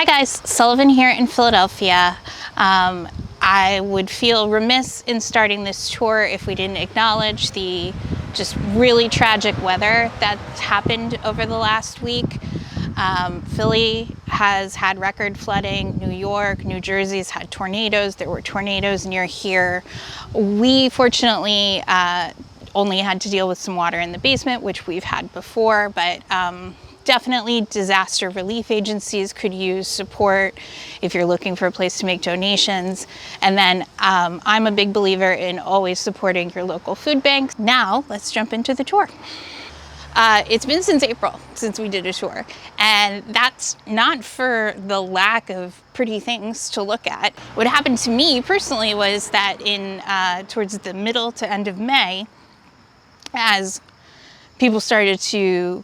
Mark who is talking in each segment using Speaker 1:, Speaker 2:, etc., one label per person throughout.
Speaker 1: Hi guys, Sullivan here in Philadelphia. I would feel remiss in starting this tour if we didn't acknowledge the just really tragic weather that's happened over the last week. Philly has had record flooding. New York, New Jersey's had tornadoes. There were tornadoes near here. We fortunately only had to deal with some water in the basement, which we've had before, but definitely disaster relief agencies could use support if you're looking for a place to make donations. And then I'm a big believer in always supporting your local food bank. Now let's jump into the tour. It's been since April since we did a tour, and that's not for the lack of pretty things to look at. What happened to me personally was that towards the middle to end of May, as people started to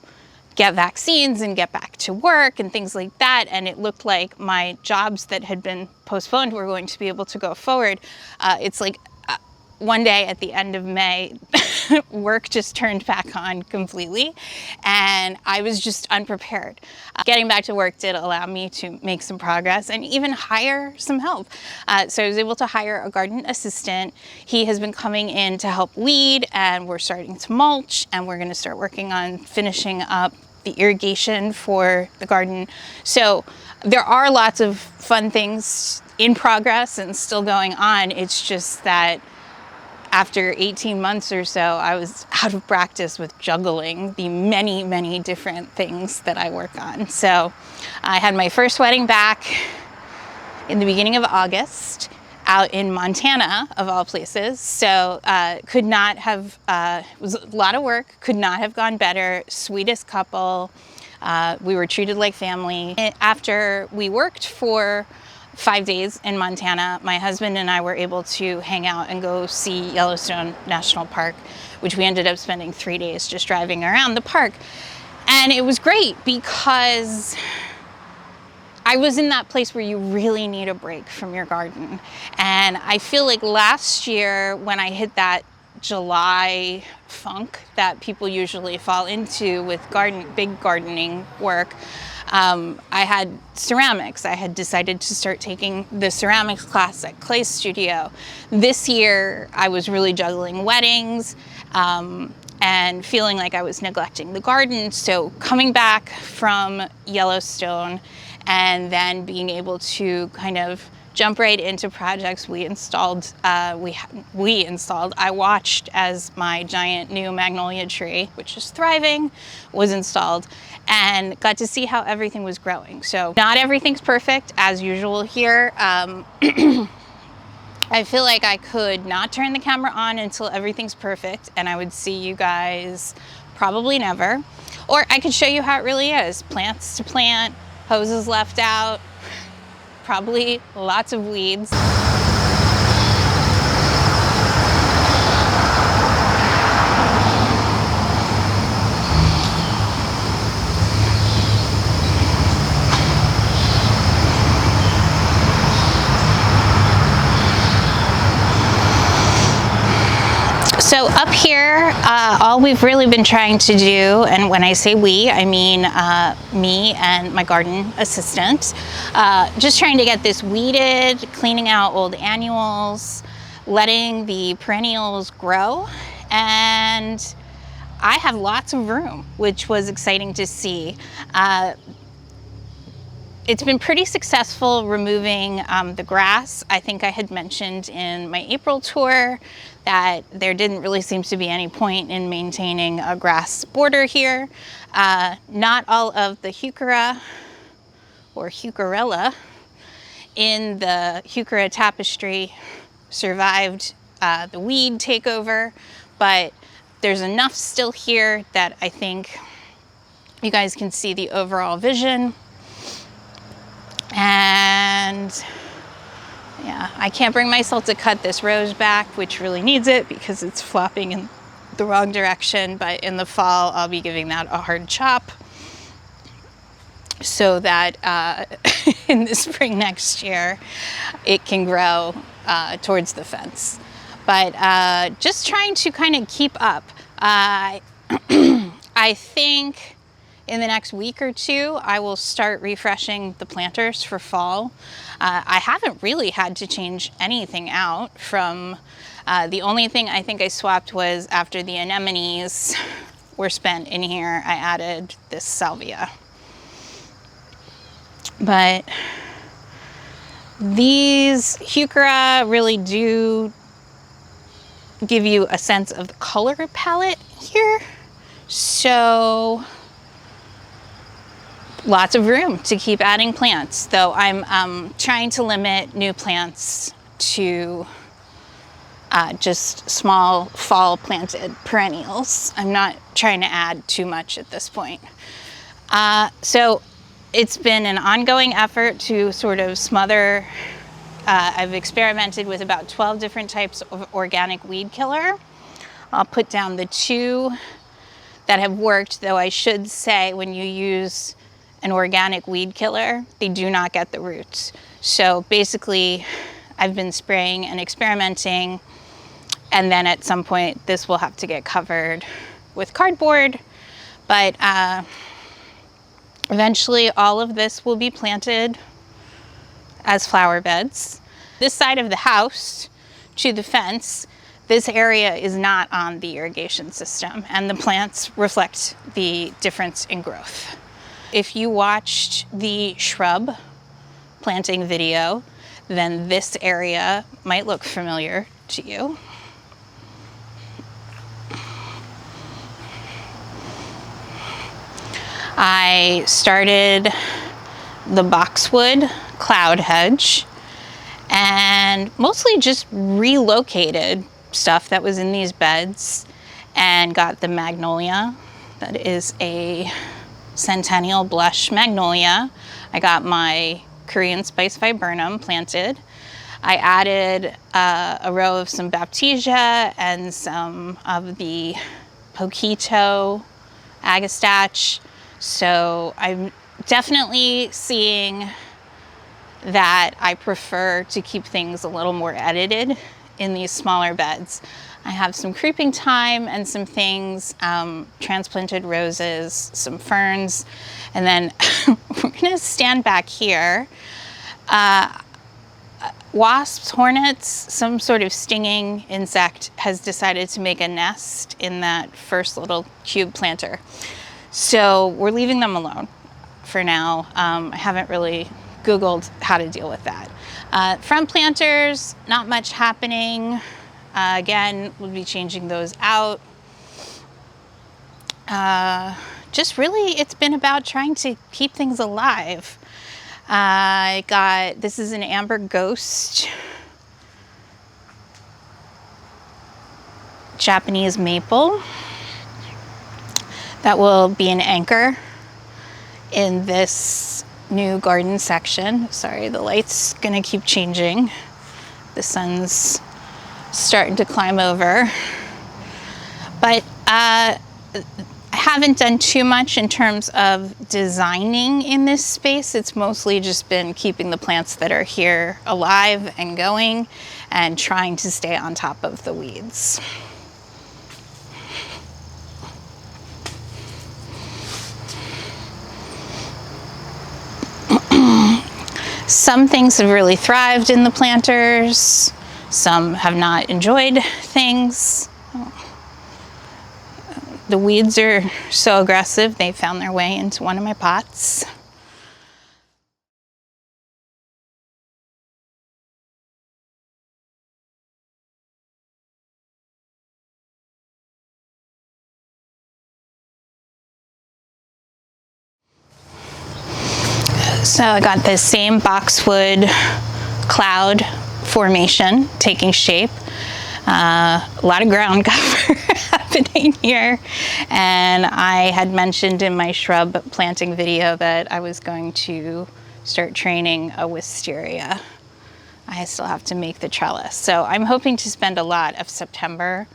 Speaker 1: get vaccines and get back to work and things like that, and it looked like my jobs that had been postponed were going to be able to go forward. It's like one day at the end of May, work just turned back on completely, and I was just unprepared. Getting back to work did allow me to make some progress and even hire some help. So I was able to hire a garden assistant. He has been coming in to help weed, and we're starting to mulch, and we're going to start working on finishing up the irrigation for the garden. So there are lots of fun things in progress and still going on. It's just that after 18 months or so, I was out of practice with juggling the many, many different things that I work on. So I had my first wedding back in the beginning of August out in Montana, of all places. So could not have, it was a lot of work, could not have gone better. Sweetest couple. We were treated like family. After we worked for 5 days in Montana, my husband and I were able to hang out and go see Yellowstone National Park, which we ended up spending 3 days just driving around the park. And it was great because I was in that place where you really need a break from your garden. And I feel like last year when I hit that July funk that people usually fall into with big gardening work, I had ceramics. I had decided to start taking the ceramics class at Clay Studio. This year, I was really juggling weddings and feeling like I was neglecting the garden. So coming back from Yellowstone and then being able to kind of jump right into projects we installed. I watched as my giant new magnolia tree, which is thriving, was installed, and got to see how everything was growing. So not everything's perfect, as usual here. I feel like I could not turn the camera on until everything's perfect, and I would see you guys probably never. Or I could show you how it really is. Plants to plant, hoses left out, probably lots of weeds. So up here, all we've really been trying to do, and when I say we, I mean me and my garden assistant, just trying to get this weeded, cleaning out old annuals, letting the perennials grow, and I have lots of room, which was exciting to see. It's been pretty successful removing the grass. I think I had mentioned in my April tour that there didn't really seem to be any point in maintaining a grass border here. Not all of the heuchera or heucherella in the heuchera tapestry survived the weed takeover, but there's enough still here that I think you guys can see the overall vision. And yeah, I can't bring myself to cut this rose back, which really needs it because it's flopping in the wrong direction. But in the fall, I'll be giving that a hard chop so that in the spring next year, it can grow towards the fence. But just trying to kind of keep up. I think In the next week or two, I will start refreshing the planters for fall. I haven't really had to change anything out from, the only thing I think I swapped was after the anemones were spent in here, I added this salvia. But these heuchera really do give you a sense of the color palette here. So lots of room to keep adding plants, though I'm trying to limit new plants to just small fall planted perennials. I'm not trying to add too much at this point. So it's been an ongoing effort to sort of smother. I've experimented with about 12 different types of organic weed killer. I'll put down the 2 that have worked, though I should say when you use an organic weed killer, they do not get the roots. So basically, I've been spraying and experimenting, and then at some point this will have to get covered with cardboard. But eventually all of this will be planted as flower beds. This side of the house to the fence, this area is not on the irrigation system, and the plants reflect the difference in growth. If you watched the shrub planting video, then this area might look familiar to you. I started the boxwood cloud hedge and mostly just relocated stuff that was in these beds and got the magnolia. That is a centennial blush magnolia. I got my Korean spice viburnum planted. I added a row of some baptisia and some of the poquito agastache. So I'm definitely seeing that I prefer to keep things a little more edited in these smaller beds. I have some creeping thyme and some things, transplanted roses, some ferns, and then we're gonna stand back here. Wasps, hornets, some sort of stinging insect has decided to make a nest in that first little cube planter. So we're leaving them alone for now. I haven't really Googled how to deal with that. Front planters, not much happening. Again, we'll be changing those out. Just really, it's been about trying to keep things alive. This is an amber ghost Japanese maple that will be an anchor in this new garden section. Sorry, the light's gonna keep changing. The sun's starting to climb over. But I haven't done too much in terms of designing in this space. It's mostly just been keeping the plants that are here alive and going and trying to stay on top of the weeds. Some things have really thrived in the planters. Some have not enjoyed things. The weeds are so aggressive, they found their way into one of my pots. So I got this same boxwood cloud formation taking shape. A lot of ground cover happening here. And I had mentioned in my shrub planting video that I was going to start training a wisteria. I still have to make the trellis. So I'm hoping to spend a lot of September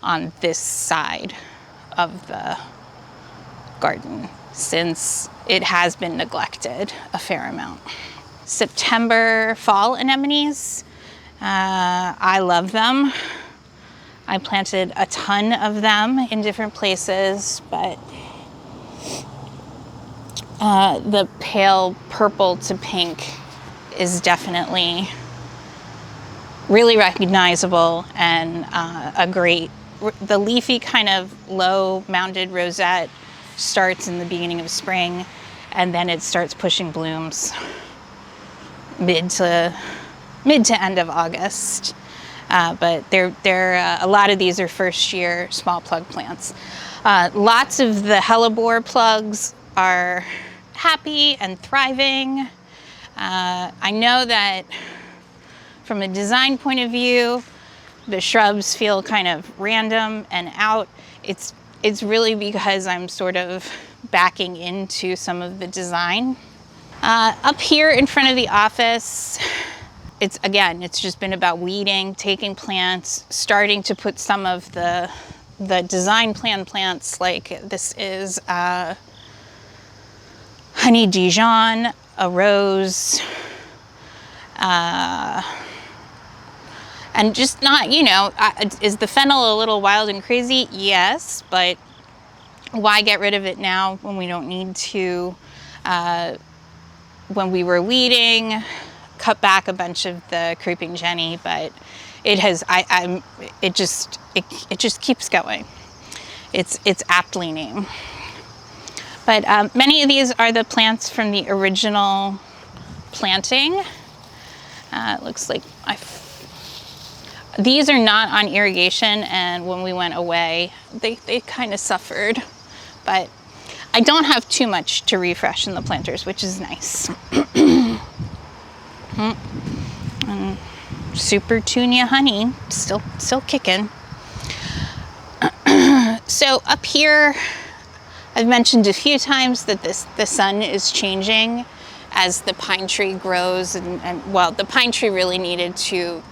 Speaker 1: on this side of the garden since it has been neglected a fair amount. September fall anemones, I love them. I planted a ton of them in different places, but The pale purple to pink is definitely really recognizable and a great, the leafy kind of low mounded rosette starts in the beginning of spring, and then it starts pushing blooms mid to end of August. But a lot of these are first year small plug plants. Lots of the hellebore plugs are happy and thriving. I know that from a design point of view, the shrubs feel kind of random and out. It's really because I'm sort of backing into some of the design. Up here in front of the office, it's just been about weeding, taking plants, starting to put some of the design plan plants, like this is honey Dijon, a rose, and just not, is the fennel a little wild and crazy? Yes, but why get rid of it now when we don't need to? When we were weeding, cut back a bunch of the creeping Jenny, but it just keeps going. It's aptly named. But many of these are the plants from the original planting. It looks like these are not on irrigation, and when we went away, they kind of suffered. But I don't have too much to refresh in the planters, which is nice. And Super Tunia honey, still kicking. So up here, I've mentioned a few times that the sun is changing as the pine tree grows, and well, the pine tree really needed to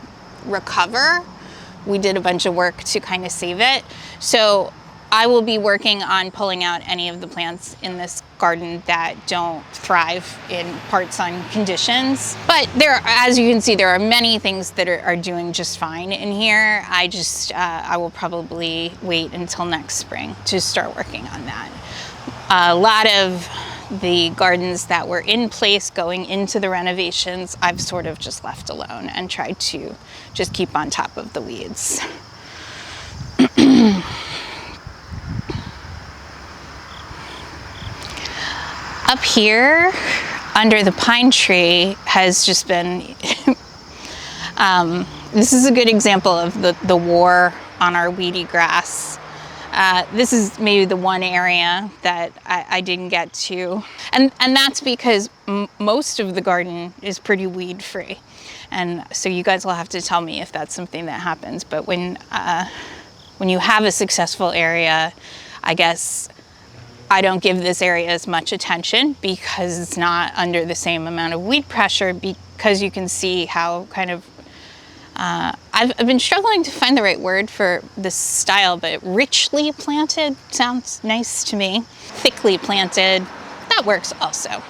Speaker 1: recover. We did a bunch of work to kind of save it. So I will be working on pulling out any of the plants in this garden that don't thrive in part sun conditions. But as you can see, there are many things that are doing just fine in here. I will probably wait until next spring to start working on that. A lot of the gardens that were in place going into the renovations, I've sort of just left alone and tried to just keep on top of the weeds. Up here, under the pine tree, has just been, this is a good example of the war on our weedy grass. This is maybe the one area that I didn't get to. And that's because most of the garden is pretty weed free. And so you guys will have to tell me if that's something that happens. But when you have a successful area, I guess I don't give this area as much attention because it's not under the same amount of weed pressure, because you can see how kind of, I've been struggling to find the right word for this style, but richly planted sounds nice to me. Thickly planted, that works also.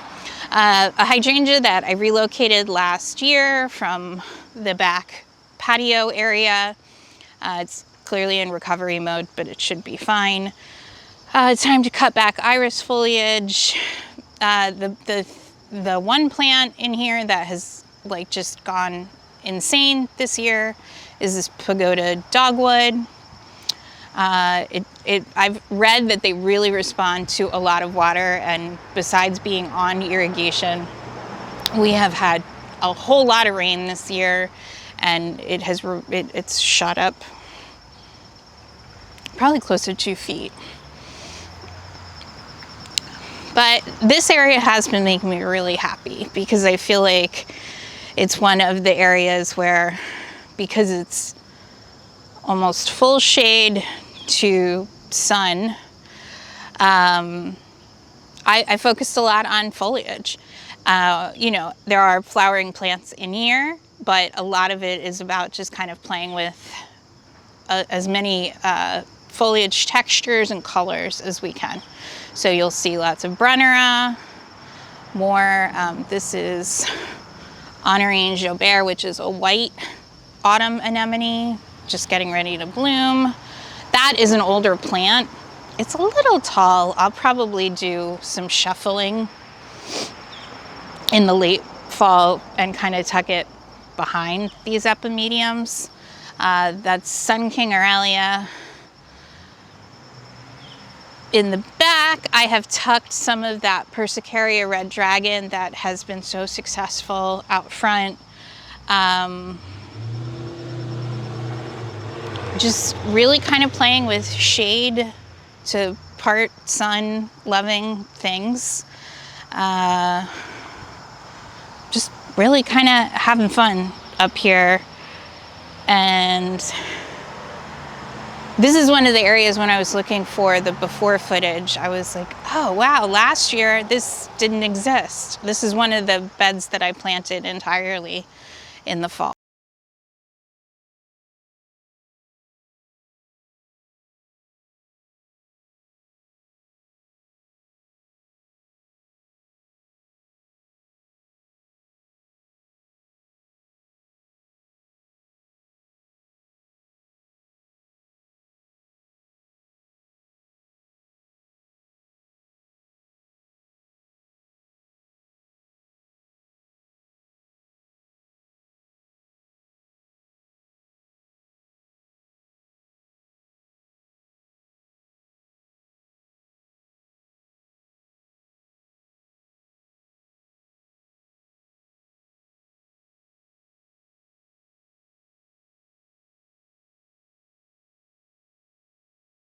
Speaker 1: A hydrangea that I relocated last year from the back patio area. It's clearly in recovery mode, but it should be fine. It's time to cut back iris foliage. The one plant in here that has like just gone insane this year is this pagoda dogwood. I've read that they really respond to a lot of water, and besides being on irrigation, we have had a whole lot of rain this year, and it's shot up probably close to 2 feet. But this area has been making me really happy because I feel like it's one of the areas where, because it's almost full shade to sun, I focused a lot on foliage. There are flowering plants in here, but a lot of it is about just kind of playing with as many foliage textures and colors as we can. So you'll see lots of Brennera, more, this is Honorine Jobert, which is a white autumn anemone, just getting ready to bloom. That is an older plant. It's a little tall. I'll probably do some shuffling in the late fall and kind of tuck it behind these epimediums. That's Sun King Aurelia. In the back, I have tucked some of that Persicaria Red Dragon that has been so successful out front. Just really kind of playing with shade to part sun loving things. Just really kind of having fun up here. And this is one of the areas when I was looking for the before footage, I was like, oh wow, last year this didn't exist. This is one of the beds that I planted entirely in the fall.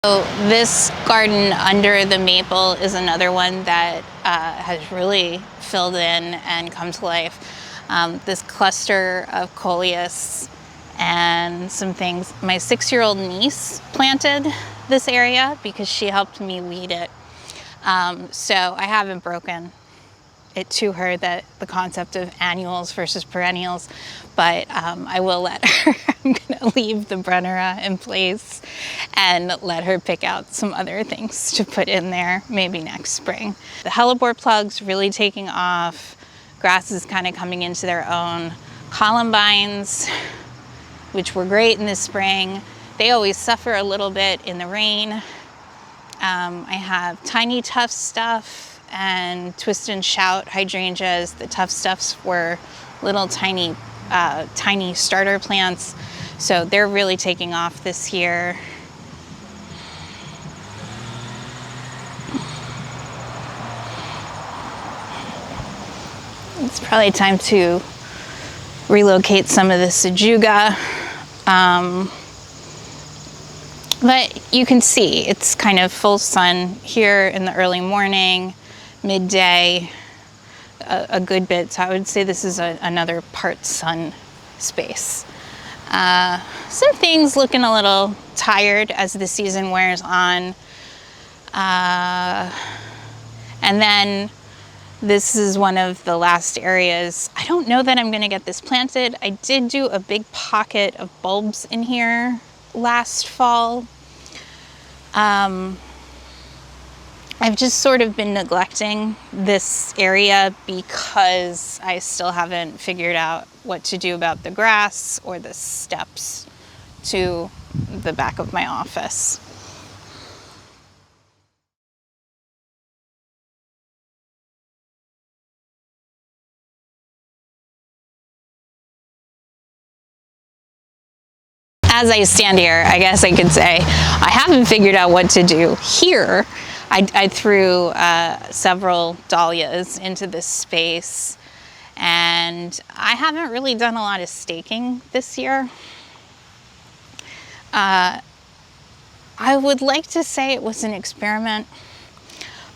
Speaker 1: So this garden under the maple is another one that has really filled in and come to life. This cluster of coleus and some things. My 6-year-old niece planted this area because she helped me weed it. So I haven't broken it to her, that the concept of annuals versus perennials, but I will let her, I'm gonna leave the Brennera in place and let her pick out some other things to put in there, maybe next spring. The hellebore plug's really taking off. Grass is kind of coming into their own. Columbines, which were great in the spring, they always suffer a little bit in the rain. I have tiny tough stuff and twist and shout hydrangeas. The tough stuffs were little tiny starter plants, so they're really taking off this year. It's probably time to relocate some of the sajuga. But you can see it's kind of full sun here in the early morning, midday, a good bit. So I would say this is another part sun space. Some things looking a little tired as the season wears on. And then this is one of the last areas. I don't know that I'm gonna get this planted. I did do a big pocket of bulbs in here last fall. I've just sort of been neglecting this area because I still haven't figured out what to do about the grass or the steps to the back of my office. As I stand here, I guess I could say I haven't figured out what to do here. I threw several dahlias into this space, and I haven't really done a lot of staking this year. I would like to say it was an experiment,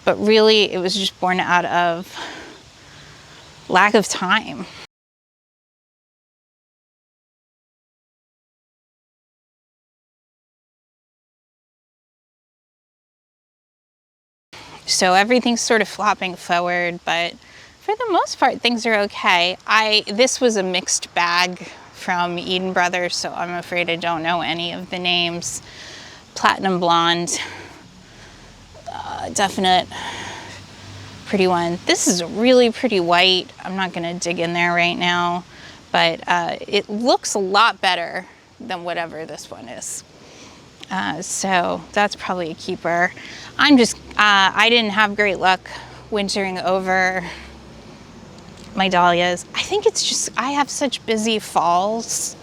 Speaker 1: but really it was just born out of lack of time. So everything's sort of flopping forward, but for the most part, things are okay. This was a mixed bag from Eden Brothers, so I'm afraid I don't know any of the names. Platinum Blonde, definite pretty one. This is a really pretty white. I'm not gonna dig in there right now, but it looks a lot better than whatever this one is. So that's probably a keeper. I didn't have great luck wintering over my dahlias. I think it's just, I have such busy falls,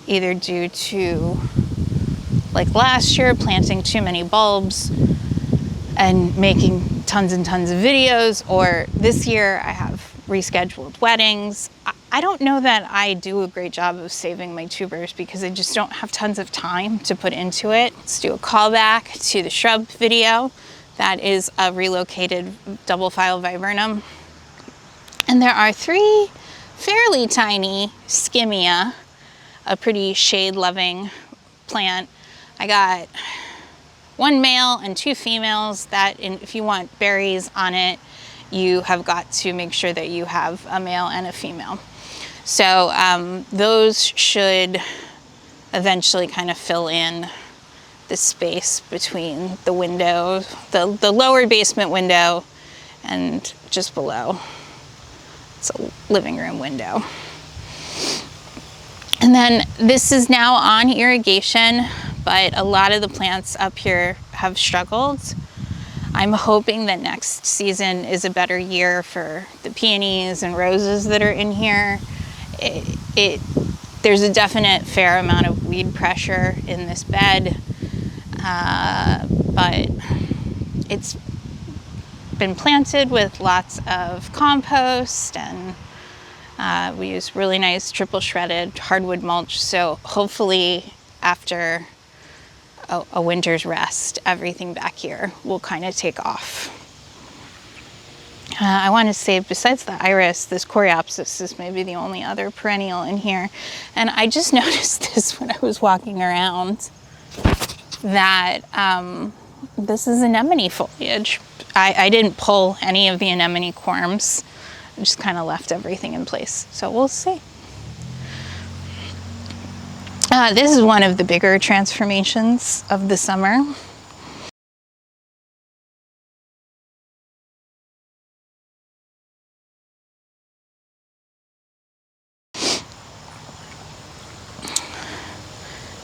Speaker 1: either due to, like last year, planting too many bulbs and making tons and tons of videos, or this year I have rescheduled weddings. I don't know that I do a great job of saving my tubers because I just don't have tons of time to put into it. Let's do a callback to the shrub video. That is a relocated double file viburnum. And there are 3 fairly tiny skimmia, a pretty shade-loving plant. I got 1 male and 2 females that, if you want berries on it, you have got to make sure that you have a male and a female. So those should eventually kind of fill in the space between the window, the lower basement window, and just below. It's a living room window. And then this is now on irrigation, but a lot of the plants up here have struggled. I'm hoping that next season is a better year for the peonies and roses that are in here. There's a definite fair amount of weed pressure in this bed, but it's been planted with lots of compost, and we use really nice triple shredded hardwood mulch. So hopefully after a winter's rest, everything back here will kind of take off. I want to say, besides the iris, this coreopsis is maybe the only other perennial in here. And I just noticed this when I was walking around, that this is anemone foliage. I didn't pull any of the anemone corms. I just kind of left everything in place. So we'll see. This is one of the bigger transformations of the summer.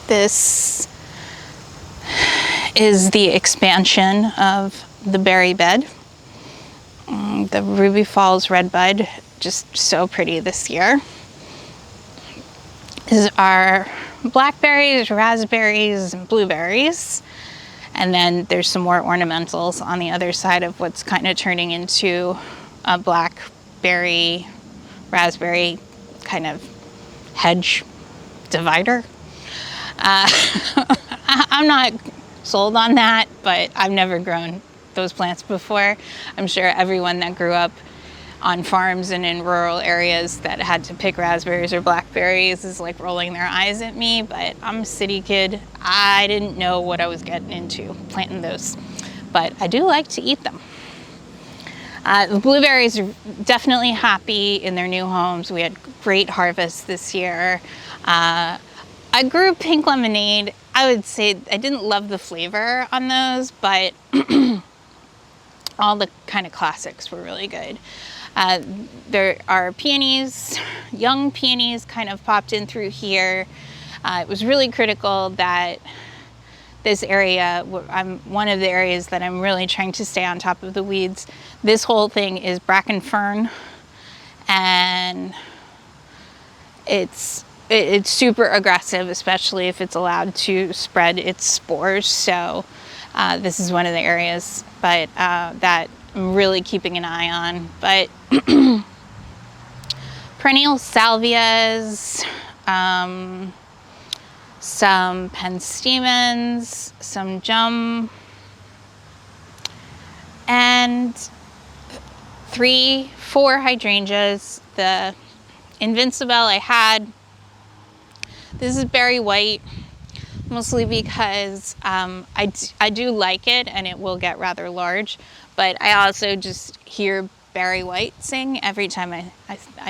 Speaker 1: This is the expansion of the berry bed. The Ruby Falls redbud, just so pretty this year. These are blackberries, raspberries, and blueberries. And then there's some more ornamentals on the other side of what's kind of turning into a blackberry, raspberry kind of hedge divider. I'm not sold on that, but I've never grown those plants before. I'm sure everyone that grew up on farms and in rural areas that had to pick raspberries or blackberries is like rolling their eyes at me, but I'm a city kid. I didn't know what I was getting into planting those, but I do like to eat them. The blueberries are definitely happy in their new homes. We had great harvests this year. I grew pink lemonade. I would say I didn't love the flavor on those, but all the kind of classics were really good. There are peonies, young peonies kind of popped in through here. It was really critical that this area, one of the areas that I'm really trying to stay on top of the weeds. This whole thing is bracken fern, and it's super aggressive, especially if it's allowed to spread its spores. So this is one of the areas, but that I'm really keeping an eye on. But perennial salvias, some penstemons, some jum, and 4 hydrangeas. The Invincibelle I had. This is berry white, mostly because I do like it and it will get rather large, but I also just hear berry white sing every time I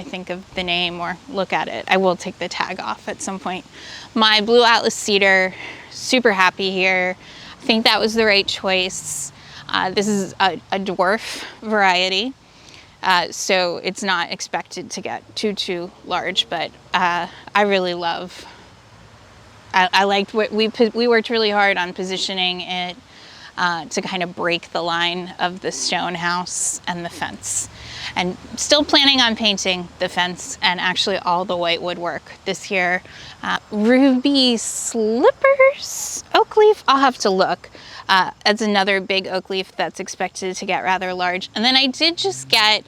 Speaker 1: think of the name or look at it. I will take the tag off at some point. My blue Atlas cedar, super happy here. I think that was the right choice. This is a dwarf variety. So it's not expected to get too large, but I really love. I liked what we worked really hard on positioning it to kind of break the line of the stone house and the fence. And still planning on painting the fence and actually all the white woodwork this year. Ruby slippers, oak leaf, I'll have to look. That's another big oak leaf that's expected to get rather large. And then I did just get,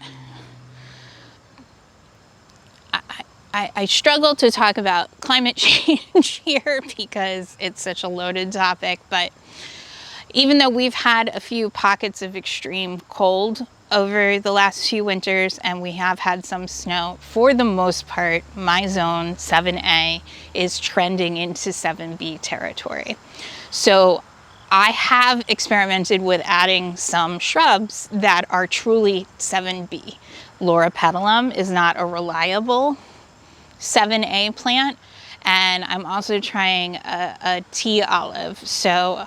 Speaker 1: I struggle to talk about climate change here because it's such a loaded topic, but even though we've had a few pockets of extreme cold over the last few winters and we have had some snow, for the most part, my zone 7A is trending into 7B territory. So I have experimented with adding some shrubs that are truly 7B. Laura petalum is not a reliable 7A plant, and I'm also trying a tea olive. So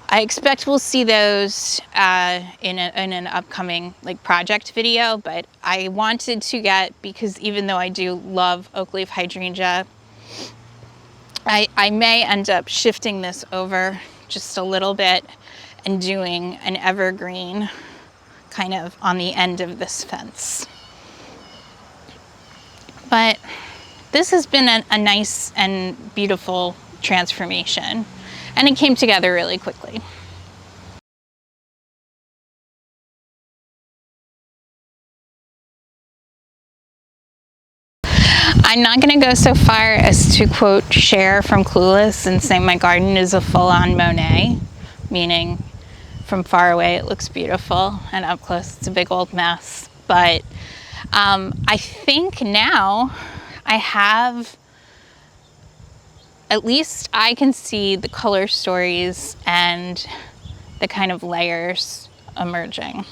Speaker 1: I expect we'll see those in an upcoming project video, but I wanted to get, because even though I do love oak leaf hydrangea, I may end up shifting this over just a little bit and doing an evergreen kind of on the end of this fence. But this has been a nice and beautiful transformation, and it came together really quickly. I'm not going to go so far as to quote Cher from Clueless and say my garden is a full-on Monet, meaning from far away it looks beautiful and up close it's a big old mess. But I think now I have, at least I can see the color stories and the kind of layers emerging.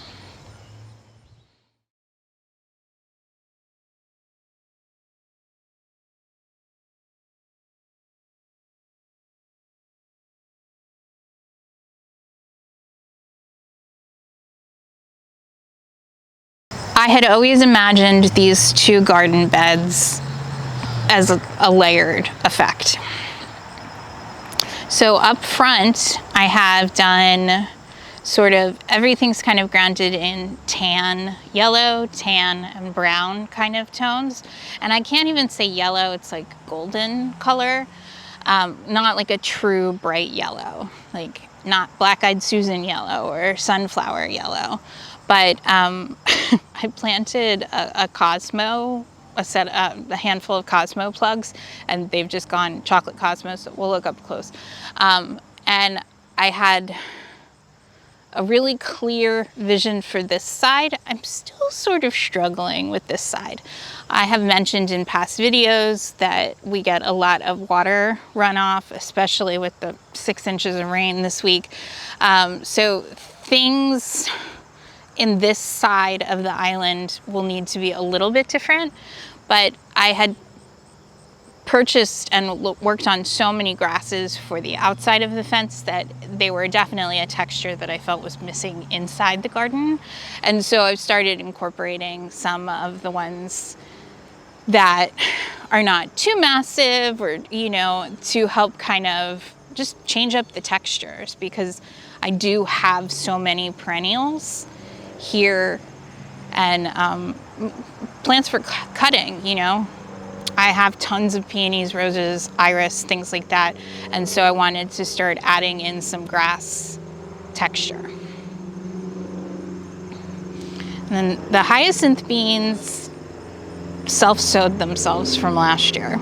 Speaker 1: I had always imagined these two garden beds as a layered effect. So up front, I have done sort of, everything's kind of grounded in tan, yellow, tan, and brown kind of tones. And I can't even say yellow, it's like golden color. Not like a true bright yellow, like not Black-Eyed Susan yellow or sunflower yellow. But I planted a Cosmo, a handful of Cosmo plugs, and they've just gone chocolate Cosmos, so we'll look up close. And I had a really clear vision for this side. I'm still sort of struggling with this side. I have mentioned in past videos that we get a lot of water runoff, especially with the 6 inches of rain this week. So things in this side of the island will need to be a little bit different, but I had purchased and worked on so many grasses for the outside of the fence that they were definitely a texture that I felt was missing inside the garden. And so I've started incorporating some of the ones that are not too massive, or, you know, to help kind of just change up the textures, because I do have so many perennials here and plants for cutting, you know. I have tons of peonies, roses, iris, things like that. And so I wanted to start adding in some grass texture. And then the hyacinth beans self-sowed themselves from last year.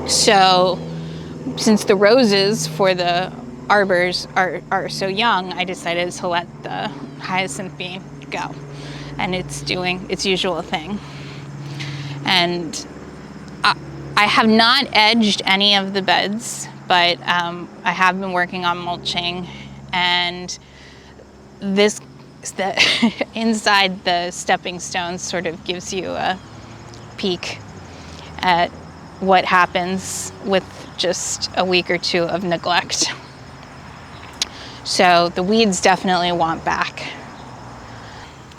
Speaker 1: So since the roses for the arbors are so young, I decided to let the hyacinth bean go. And it's doing its usual thing. And I have not edged any of the beds, but I have been working on mulching, and this, inside the stepping stones sort of gives you a peek at what happens with just a week or two of neglect. So the weeds definitely want back.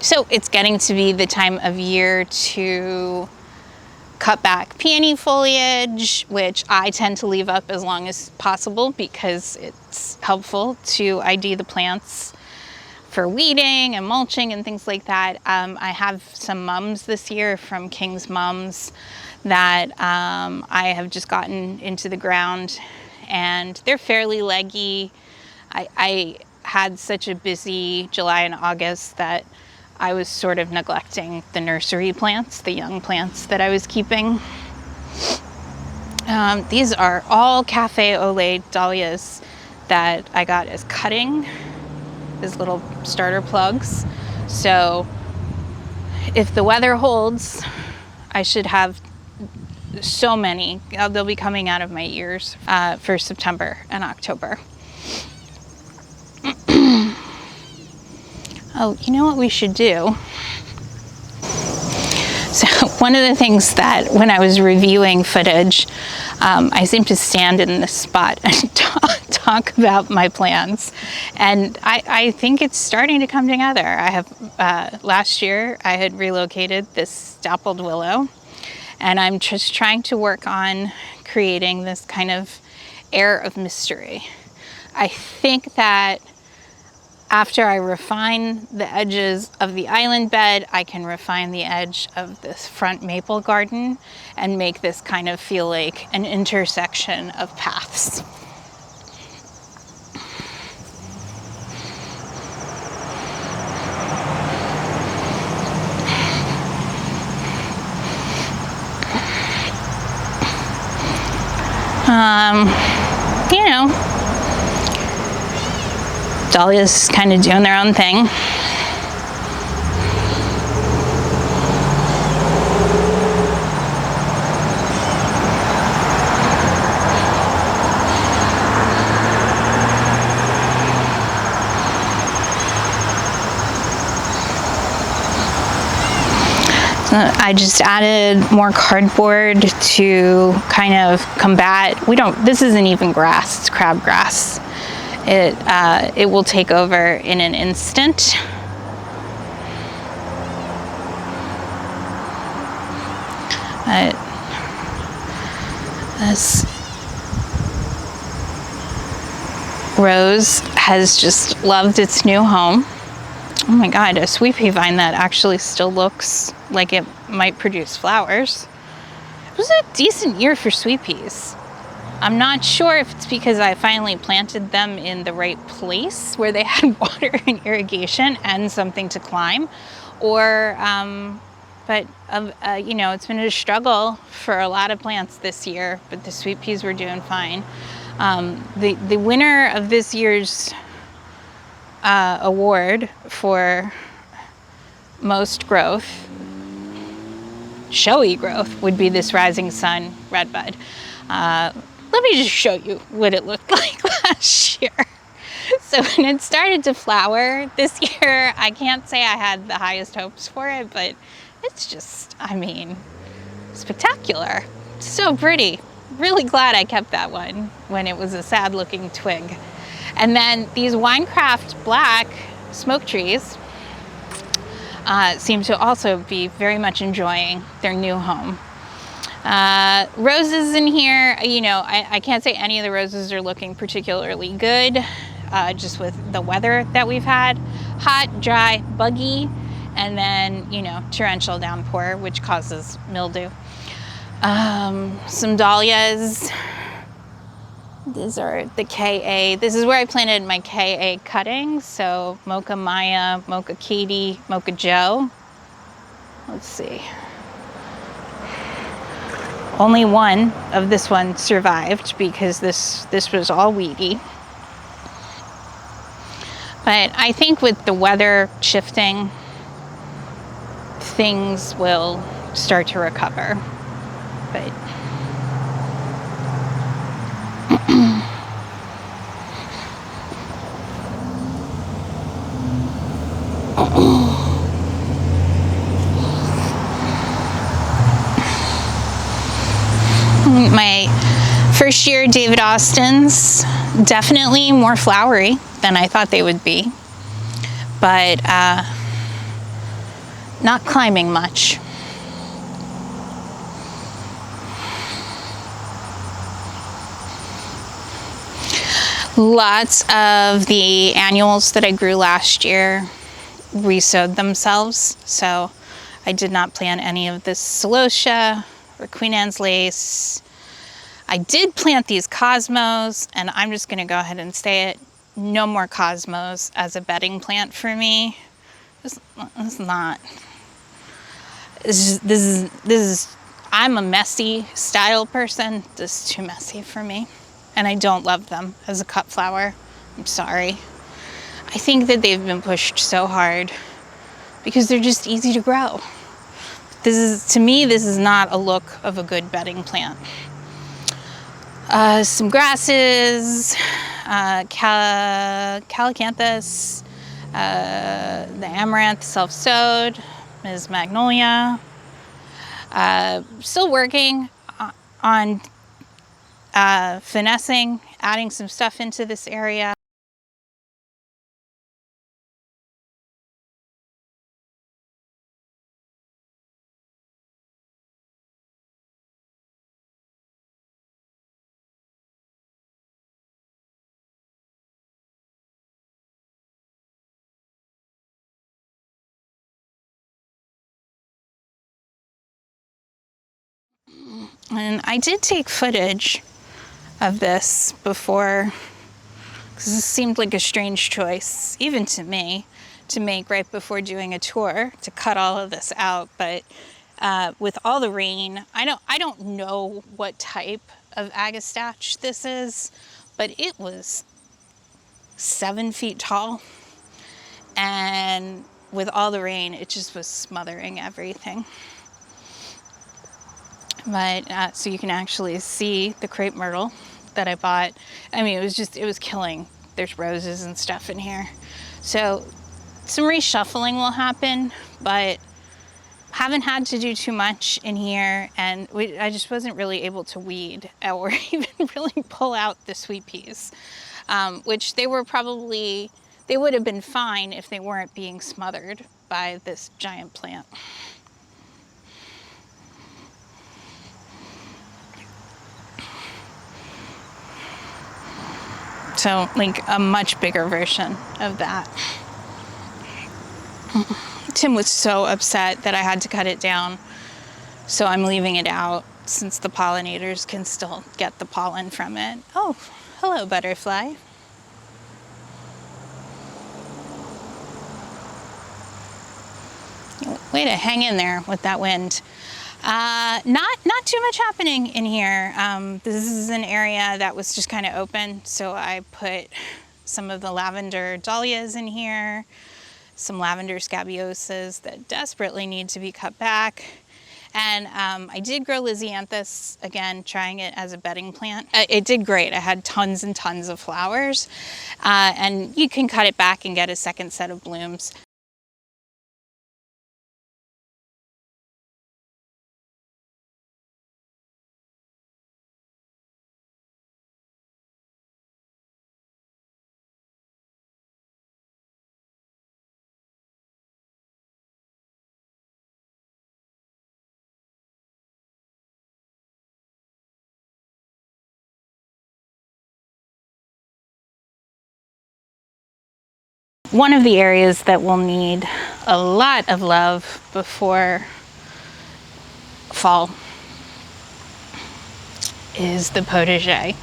Speaker 1: So it's getting to be the time of year to cut back peony foliage, which I tend to leave up as long as possible because it's helpful to ID the plants for weeding and mulching and things like that. I have some mums this year from King's Mums that I have just gotten into the ground, and they're fairly leggy. I had such a busy July and August that I was sort of neglecting the nursery plants, the young plants that I was keeping. These are all Cafe au lait dahlias that I got as cutting, as little starter plugs. So if the weather holds, I should have so many. They'll be coming out of my ears for September and October. Oh, you know what we should do? So one of the things that when I was reviewing footage, I seem to stand in this spot and talk about my plans. And I think it's starting to come together. I have, last year I had relocated this dappled willow, and I'm just trying to work on creating this kind of air of mystery. I think that after I refine the edges of the island bed, I can refine the edge of this front maple garden and make this kind of feel like an intersection of paths. You know, dahlias kind of doing their own thing. I just added more cardboard to kind of combat, this isn't even grass, it's crabgrass. It will take over in an instant. This rose has just loved its new home. Oh my God, a sweet pea vine that actually still looks like it might produce flowers. It was a decent year for sweet peas. I'm not sure if it's because I finally planted them in the right place where they had water and irrigation and something to climb, or, you know, it's been a struggle for a lot of plants this year, but the sweet peas were doing fine. The winner of this year's award for most growth, showy growth, would be this Rising Sun redbud. Let me just show you what it looked like last year. So when it started to flower this year, I can't say I had the highest hopes for it, but it's just, I mean, spectacular. So pretty. Really glad I kept that one when it was a sad looking twig. And then these Winecraft Black smoke trees seem to also be very much enjoying their new home. Roses in here, you know, I can't say any of the roses are looking particularly good, just with the weather that we've had. Hot, dry, buggy, and then, you know, torrential downpour, which causes mildew. Some dahlias. These are the KA. This is where I planted my KA cuttings. So Mocha Maya, Mocha Katie, Mocha Joe. Let's see. Only one of this one survived because this was all weedy. But I think with the weather shifting, things will start to recover. But my first year David Austins, definitely more flowery than I thought they would be, but not climbing much. Lots of the annuals that I grew last year resowed themselves, so I did not plant any of this celosia or Queen Anne's lace. I did plant these cosmos, and I'm just going to go ahead and say it, no more cosmos as a bedding plant for me. This is not. This is. I'm a messy style person. This is too messy for me, and I don't love them as a cut flower. I'm sorry. I think that they've been pushed so hard because they're just easy to grow. This is, to me, this is not a look of a good bedding plant. Some grasses, Calacanthus, the amaranth self-sowed, Ms. Magnolia. Still working on finessing, adding some stuff into this area. And I did take footage of this before, because this seemed like a strange choice, even to me, to make right before doing a tour, to cut all of this out. But with all the rain, I don't know what type of agastache this is, but it was 7 feet tall. And with all the rain, it just was smothering everything. But so you can actually see the crepe myrtle that I bought. I mean, it was killing. There's roses and stuff in here. So some reshuffling will happen, but haven't had to do too much in here. And I just wasn't really able to weed or even really pull out the sweet peas, which they would have been fine if they weren't being smothered by this giant plant. So like a much bigger version of that. Tim was so upset that I had to cut it down, so I'm leaving it out since the pollinators can still get the pollen from it. Oh, hello butterfly. Way to hang in there with that wind. Not too much happening in here. This is an area that was just kind of open, so I put some of the lavender dahlias in here, some lavender scabiosas that desperately need to be cut back. And I did grow Lysianthus, again, trying it as a bedding plant. It did great. I had tons and tons of flowers, and you can cut it back and get a second set of blooms. One of the areas that will need a lot of love before fall is the potager.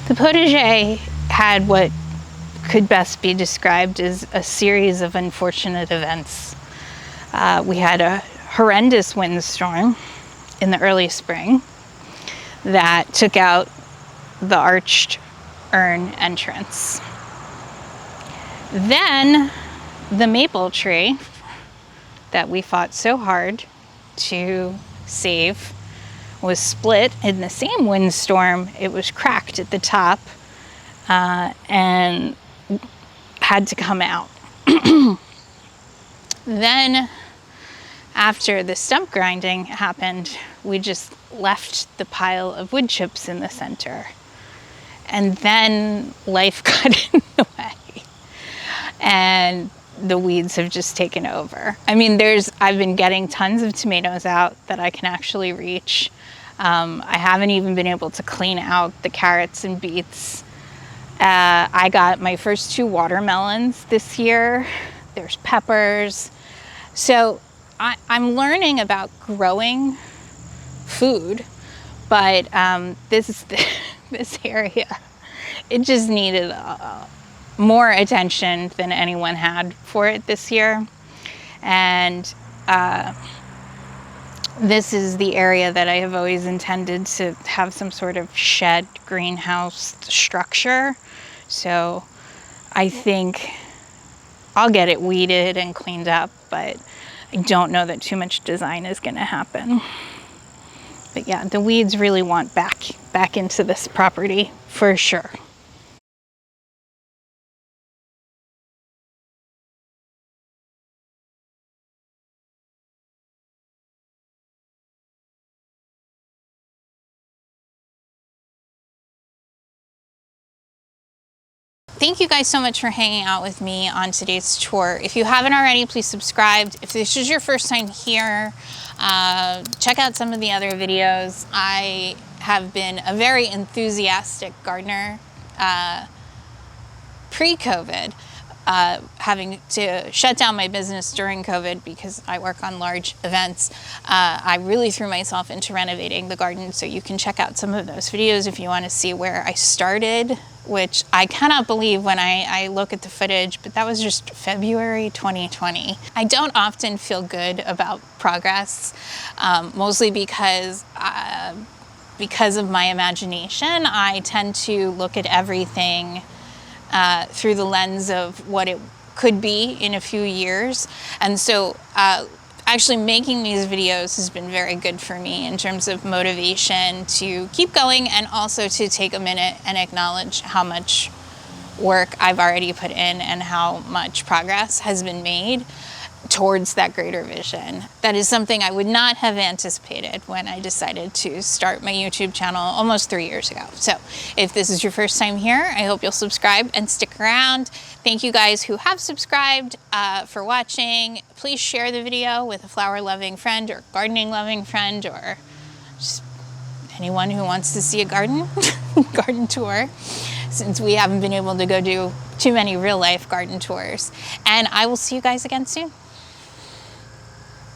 Speaker 1: The potager had what could best be described as a series of unfortunate events. We had a horrendous windstorm in the early spring that took out the arched urn entrance. Then the maple tree that we fought so hard to save was split in the same windstorm. It was cracked at the top and had to come out. Then after the stump grinding happened, we just left the pile of wood chips in the center. And then life got in the way. And the weeds have just taken over. I mean, I've been getting tons of tomatoes out that I can actually reach. I haven't even been able to clean out the carrots and beets. I got my first 2 watermelons this year. There's peppers. So I'm learning about growing food, but this area, it just needed more attention than anyone had for it this year. And this is the area that I have always intended to have some sort of shed greenhouse structure. So I think I'll get it weeded and cleaned up, but I don't know that too much design is going to happen. But yeah, the weeds really want back into this property for sure. Thank you guys so much for hanging out with me on today's tour. If you haven't already, please subscribe. If this is your first time here, check out some of the other videos. I have been a very enthusiastic gardener pre-COVID, having to shut down my business during COVID because I work on large events. I really threw myself into renovating the garden, so you can check out some of those videos if you want to see where I started, which I cannot believe when I look at the footage, but that was just February 2020. I don't often feel good about progress, mostly because of my imagination. I tend to look at everything through the lens of what it could be in a few years. And so actually making these videos has been very good for me in terms of motivation to keep going, and also to take a minute and acknowledge how much work I've already put in and how much progress has been made towards that greater vision. That is something I would not have anticipated when I decided to start my YouTube channel almost 3 years ago. So if this is your first time here, I hope you'll subscribe and stick around. Thank you guys who have subscribed for watching. Please share the video with a flower-loving friend or gardening-loving friend, or just anyone who wants to see a garden tour, since we haven't been able to go do too many real-life garden tours. And I will see you guys again soon.